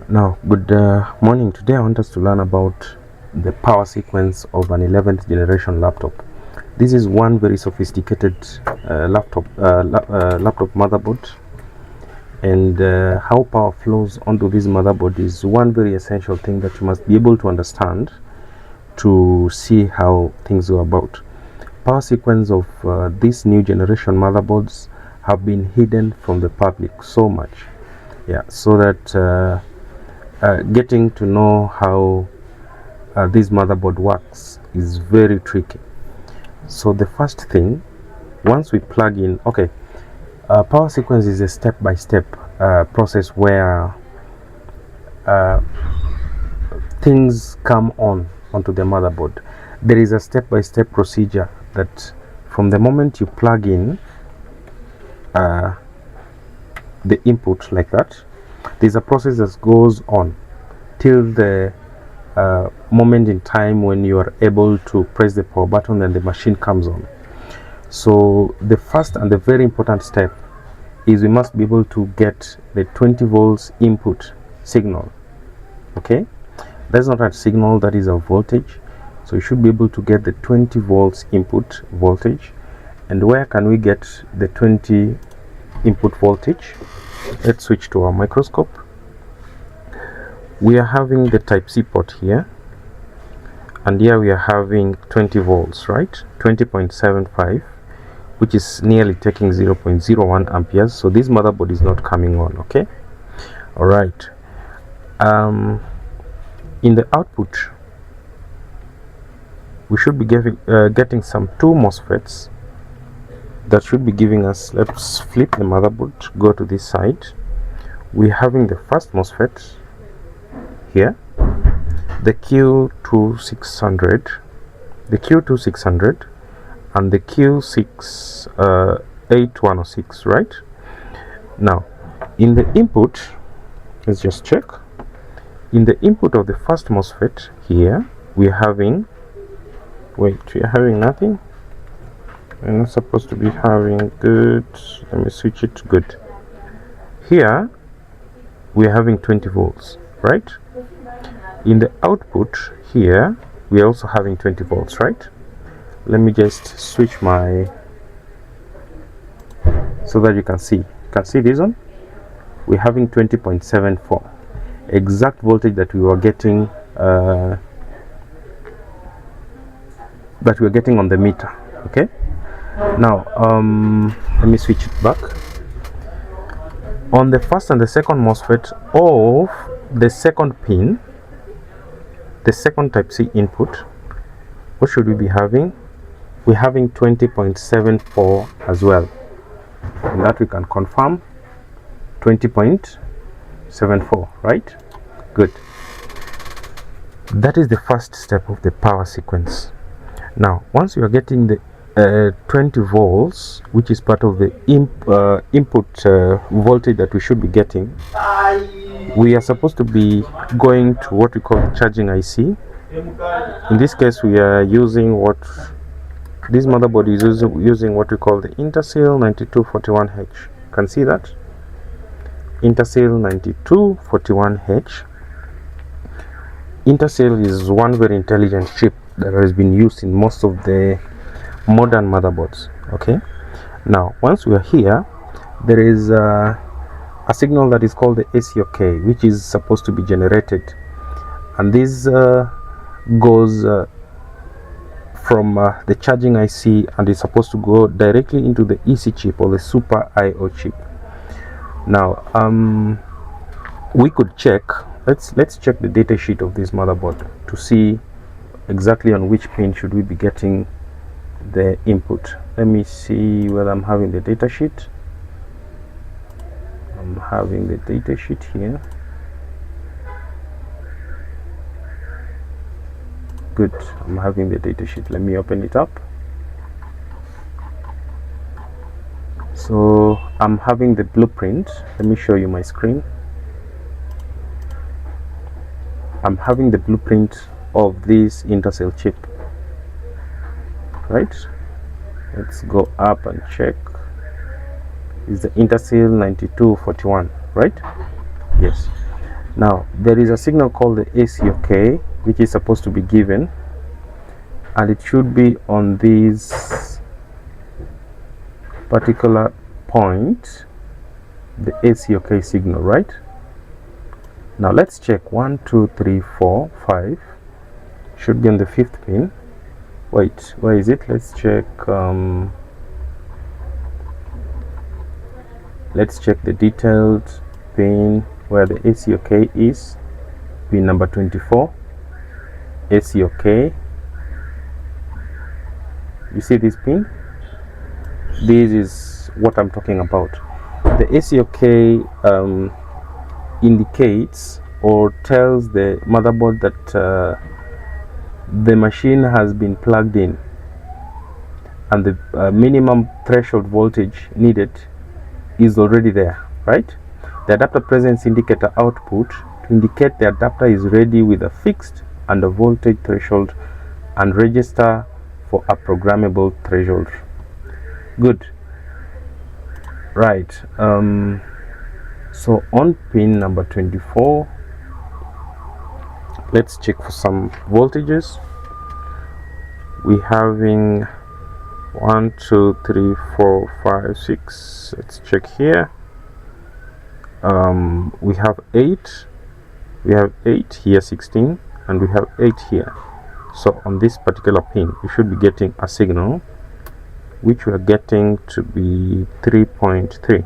Now, good morning. Today I want us to learn about the power sequence of an 11th generation laptop. This is one very sophisticated laptop motherboard, and how power flows onto this motherboard is one very essential thing that you must be able to understand to see how things go about. Power sequence of these new generation motherboards have been hidden from the public so much, so that getting to know how this motherboard works is very tricky. So the first thing, once we plug in, power sequence is a step-by-step process where things come onto the motherboard. There is a step-by-step procedure that from the moment you plug in the input like that, there's a process that goes on till the moment in time when you are able to press the power button and the machine comes on. So the first and the very important step is we must be able to get the 20 volts input signal. Okay, that's not a signal, that is a voltage. So you should be able to get the 20 volts input voltage. And where can we get the 20 input voltage? Let's switch to our microscope. We are having the type C port here, and here we are having 20 volts, right? 20.75, which is nearly taking 0.01 amperes. So this motherboard is not coming on. Okay, all right. In the output, we should be getting some two MOSFETs that should be giving us, let's flip the motherboard, go to this side. We're having the first MOSFET here, the Q2600, and the Q68106, right? Now, in the input, let's just check. In the input of the first MOSFET here, we're having, we're having nothing. We're not supposed to be having, good. Let me switch it, good. Here, we're having 20 volts, right? In the output here, we're also having 20 volts, right? Let me just switch my, so that you can see. You can see this one? We're having 20.74. Exact voltage that we were getting on the meter. Okay, now let me switch it back. On the first and the second MOSFET of the second pin, the second type C input, what should we be having? We're having 20.74 as well, and that we can confirm, 20.74, right? Good. That is the first step of the power sequence. Now, once you are getting the 20 volts, which is part of the input voltage that we should be getting, we are supposed to be going to what we call the charging IC. In this case, we are using this motherboard is using what we call the Intersil 9241H. Can see that? Intersil 9241H. Intersil is one very intelligent chip that has been used in most of the modern motherboards. Okay, now once we are here, there is a signal that is called the ACOK, which is supposed to be generated, and this goes from the charging IC, and is supposed to go directly into the EC chip or the Super IO chip. Now we could check, let's check the data sheet of this motherboard to see exactly on which pin should we be getting the input. Let me see whether I'm having the data sheet. I'm having the data sheet here. Good, I'm having the data sheet. Let me open it up. So I'm having the blueprint. Let me show you my screen. I'm having the blueprint of this Intersil chip, right? Let's go up and check. Is the Intersil 9241, right? Yes. Now there is a signal called the ACOK which is supposed to be given, and it should be on this particular point, the ACOK signal, right? Now let's check 1 2 3 4 5, should be on the 5th pin. Wait, where is it? Let's check the detailed pin where the ACOK is. Pin number 24, ACOK. You see this pin? This is what I'm talking about. The ACOK indicates or tells the motherboard that the machine has been plugged in and the minimum threshold voltage needed is already there, right? The adapter presence indicator output to indicate the adapter is ready with a fixed and a voltage threshold and register for a programmable threshold. Good. Right. So on pin number 24, let's check for some voltages. We having 1 2 3 4 5 6. Let's check here. We have 8. We have 8 here, 16, and we have 8 here. So on this particular pin, we should be getting a signal which we are getting to be 3.3.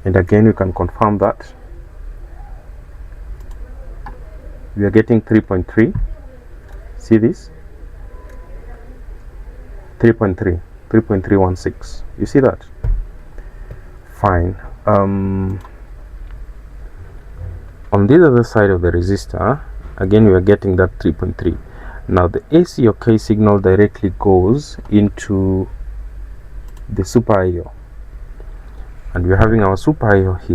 And again, we can confirm that we are getting 3.3. See this? 3.3, 3.316. You see that? Fine. On the other side of the resistor, again we are getting that 3.3. Now the ACOK signal directly goes into the Super IO, and we're having our Super IO here.